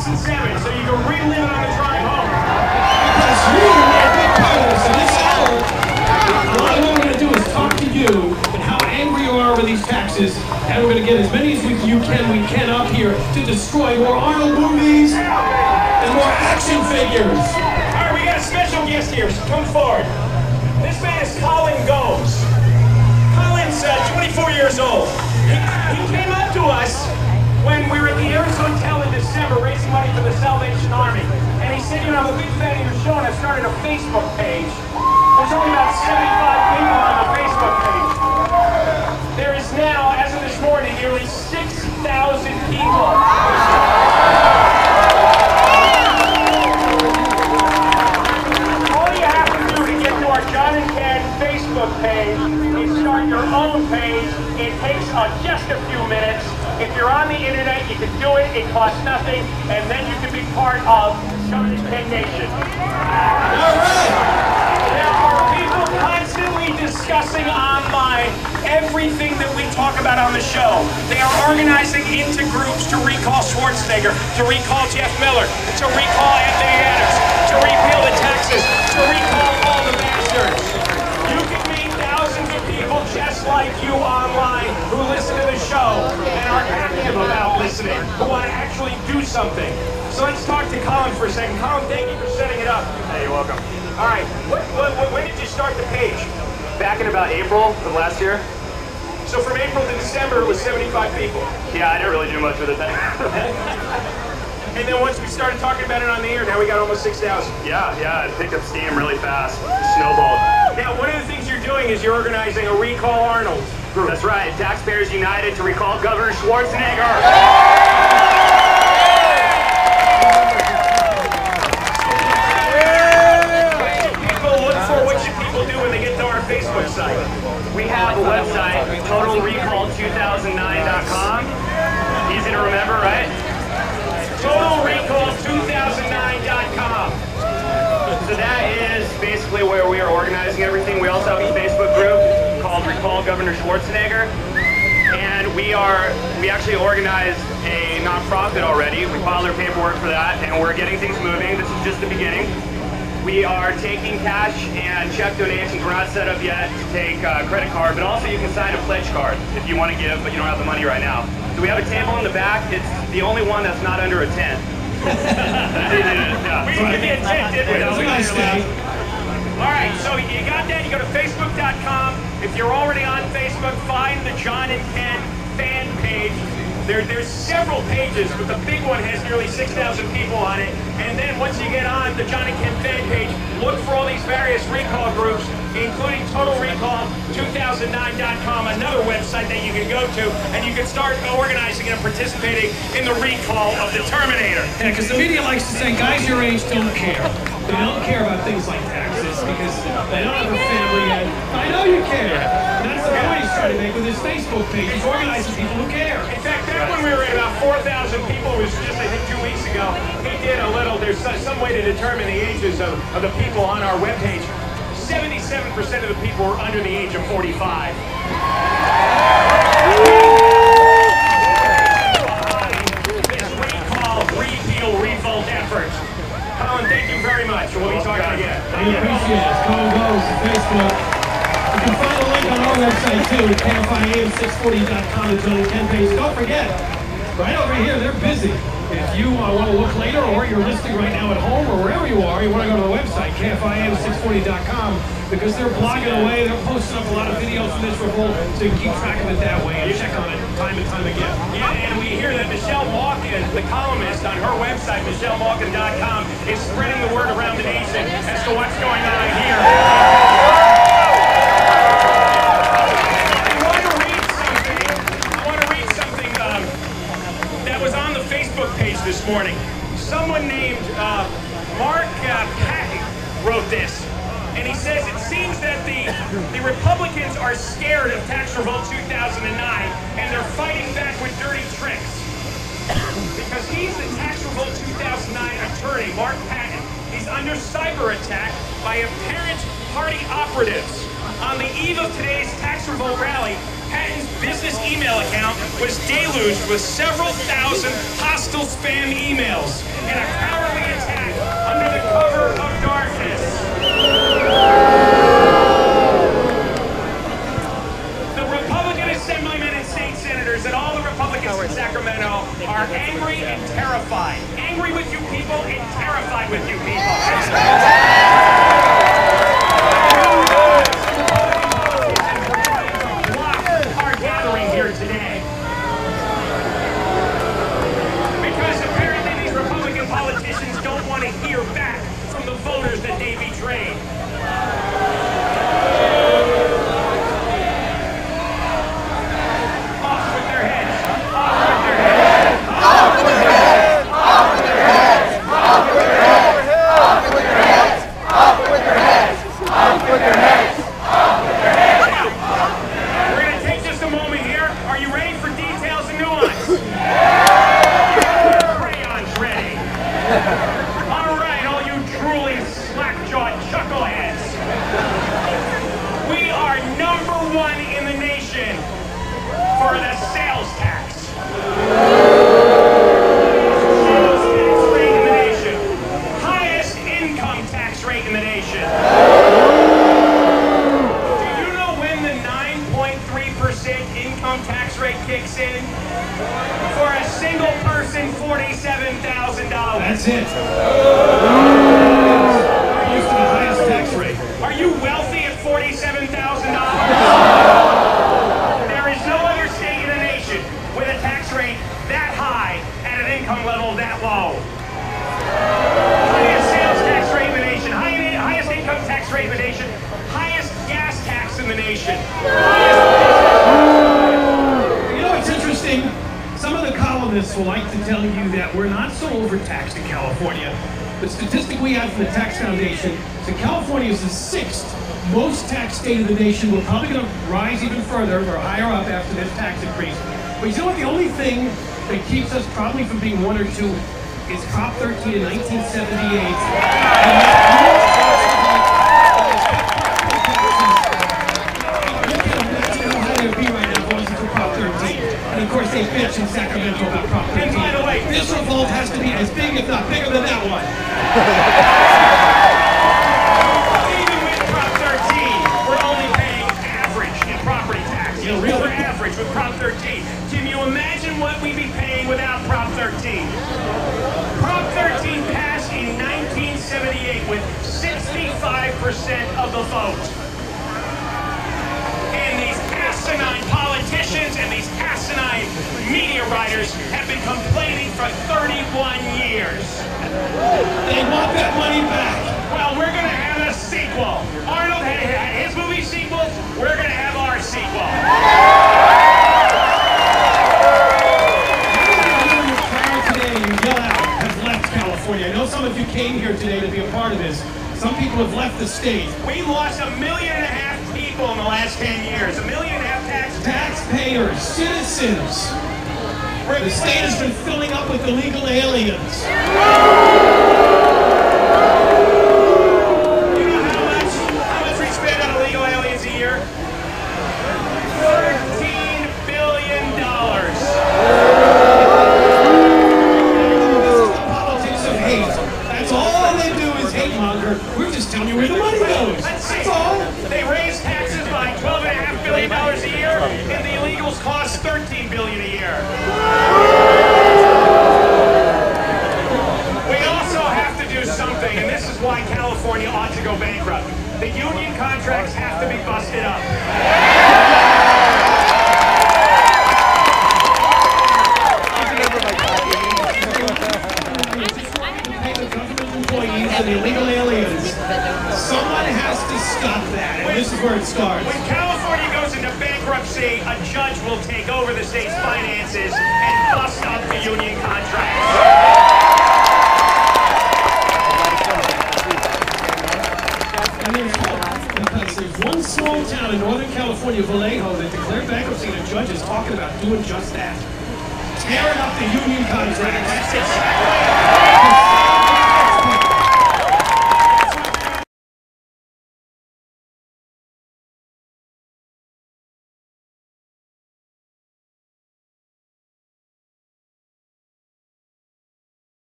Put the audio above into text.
6 and 7, so you can relive it on the drive home. Because you are a big part of this, and this hour, what we're going to do is talk to you and how angry you are over these taxes, and we're going to get as many as we can up here to destroy more Arnold movies and more action figures. All right, we got a special guest here, so come forward. This man is Colin Gomes. Colin's 24 years old. He came up to us when we were at the Ayers Hotel in December raising money for the Salvation Army. And he said, you know, I'm a big fan of your show and I started a Facebook page. There's only about 75 people on the Facebook page. There is now, as of this morning, nearly 6,000 people. All you have to do to get to our John and Ken Facebook page is start your own page. It takes just a few minutes. If you're on the internet, you can do it. It costs nothing, and then you can be part of John and Ken Nation. All right. There are people constantly discussing online everything that we talk about on the show. They are organizing into groups to recall Schwarzenegger, to recall Jeff Miller, to recall Anthony Adams, to repeal the taxes, to recall all the bastards. You can meet thousands of people just like you online who listen to the show and are active about listening, who want to actually do something. So let's talk to Colin for a second. Colin, thank you for setting it up. Hey, you're welcome. All right, when did you start the page? Back in about April of last year. So from April to December, it was 75 people. Yeah, I didn't really do much with it then. And then once we started talking about it on the air, now we got almost 6,000. Yeah, it picked up steam really fast. Snowballed. Now, one of the things you're doing is you're organizing a Recall Arnold group. That's right. Taxpayers United to recall Governor Schwarzenegger. What should people do when they get to our Facebook site? We have a website, TotalRecall2009.com. Easy to remember, right? TotalRecall2009.com. So that is basically where we are organizing everything. We also have a Facebook group called Recall Governor Schwarzenegger. And we actually organized a nonprofit already. We filed our paperwork for that, and we're getting things moving. This is just the beginning. We are taking cash and check donations. We're not set up yet to take credit card, but also you can sign a pledge card if you want to give, but you don't have the money right now. So we have a table in the back. It's the only one that's not under a tent. We didn't give you a tent, did we? That was a nice day. All right, so you got that. You go to Facebook.com. If you're already on Facebook, find the John and Ken fan page. There's several pages, but the big one has nearly 6,000 people on it. And then once you get on the John and Ken fan page, look for all these various recall groups, including TotalRecall2009.com, another website that you can go to, and you can start organizing and participating in the recall of the Terminator. Yeah, because the media likes to say guys your age don't care. They don't care about things like taxes because they don't have a family yet. I know you care. And that's the point he's trying to make with his Facebook page. He's organizing people who care. In fact, back when we were at about 4,000 people, it was just, I think, 2 weeks ago, he did a little, there's some way to determine the ages of the people on our webpage. 77% of the people were under the age of 45. This recall, repeal, revolt effort. Colin, thank you very much. We'll be talking again. We appreciate it. Colin Gomes, Facebook. You can find a link on our website too, KFIAM640.com, the John and Ken page. Don't forget, right over here, they're busy. If you want to look later, or you're listening right now at home, or wherever you are, you want to go to the website, KFIAM640.com, because they're blogging away, they're posting up a lot of videos from this revolt, so you can keep track of it that way and check on it time and time again. Yeah, and we hear that Michelle Malkin, the columnist on her website, MichelleMalkin.com, is spreading the word around the nation as to what's going on here. I want to read something that was on the Facebook page this morning. Someone named Mark Patton wrote this. And he says, it seems that the Republicans are scared of Tax Revolt 2009, and they're fighting back with dirty tricks. Because he's the Tax Revolt 2009 attorney, Mark Patton. He's under cyber attack by apparent party operatives. On the eve of today's Tax Revolt rally, Patton's business email account was deluged with several thousand hostile spam emails in a cowardly attack under the cover of darkness. The Republican Assemblymen and state senators and all the Republicans in Sacramento are angry and terrified. Angry with you people and terrified with you people. Here today. Because apparently these Republican politicians don't want to hear back from the voters that they betrayed. Off with their heads. Off with their heads. Off with their heads. Off with their heads. Off with their heads. Off with their heads. Off with their heads. Off with their heads. We're going to take just a moment here. Are you ready for details and nuance? Crayons ready. All right, all you drooling, slack-jawed chuckleheads. We are #1 in the nation for the sales tax. Sales tax rate in the nation. Highest income tax rate in the nation. Do you know when the 9.3% income tax rate kicks in? For a single person, $47,000. That's it. Used to the highest tax rate. Are you wealthy at $47,000? There is no other state in the nation with a tax rate that high at an income level that low. Highest sales tax rate in the nation, highest income tax rate in the nation, highest gas tax in the nation. You know what's interesting? Some of the columnists will like to tell you that we're not so overtaxed in California. The statistic we have from the Tax Foundation is that California is the 6th most taxed state of the nation. We're probably going to rise even further or higher up after this tax increase. But you know what? The only thing that keeps us probably from being 1 or 2 is Prop 13 in 1978. And of course, they bitch in Sacramento about Prop 13. And by the way, this revolt has to be as big, if not bigger than that one. Even with Prop 13, we're only paying average in property tax. Yeah, really? We're average with Prop 13. Can you imagine what we'd be paying without Prop 13? Prop 13 passed in 1978 with 65% of the vote. And these asinine politicians and these asinine media writers have been complaining for 31 years. They want that money back. Well, we're going to have a sequel. Arnold had his movie sequels. We're going to have our sequel. Today, you yell out, have left California. I know some of you came here today to be a part of this. Some people have left the state. We lost 1.5 million people in the last 10 years. 1.5 million taxpayers, citizens. The state has been filling up with illegal aliens. You know how much we spend on illegal aliens a year? $13 billion. This is the politics of hate. That's all they do is hate monger. We're just telling you where the money goes. That's all. They raise taxes by $12.5 billion a year, and the illegals cost $13 billion a year. We also have to do something, and this is why California ought to go bankrupt. The union contracts have to be busted up. Employees and illegal aliens. Someone has to stop that, and this is where it starts. When California goes into bankruptcy, a judge will take over the state's finances and bust up the union contracts. And there's hope, because there's one small town in Northern California, Vallejo, that declared bankruptcy, and a judge is talking about doing just that. Tearing up the union contracts. That's exactly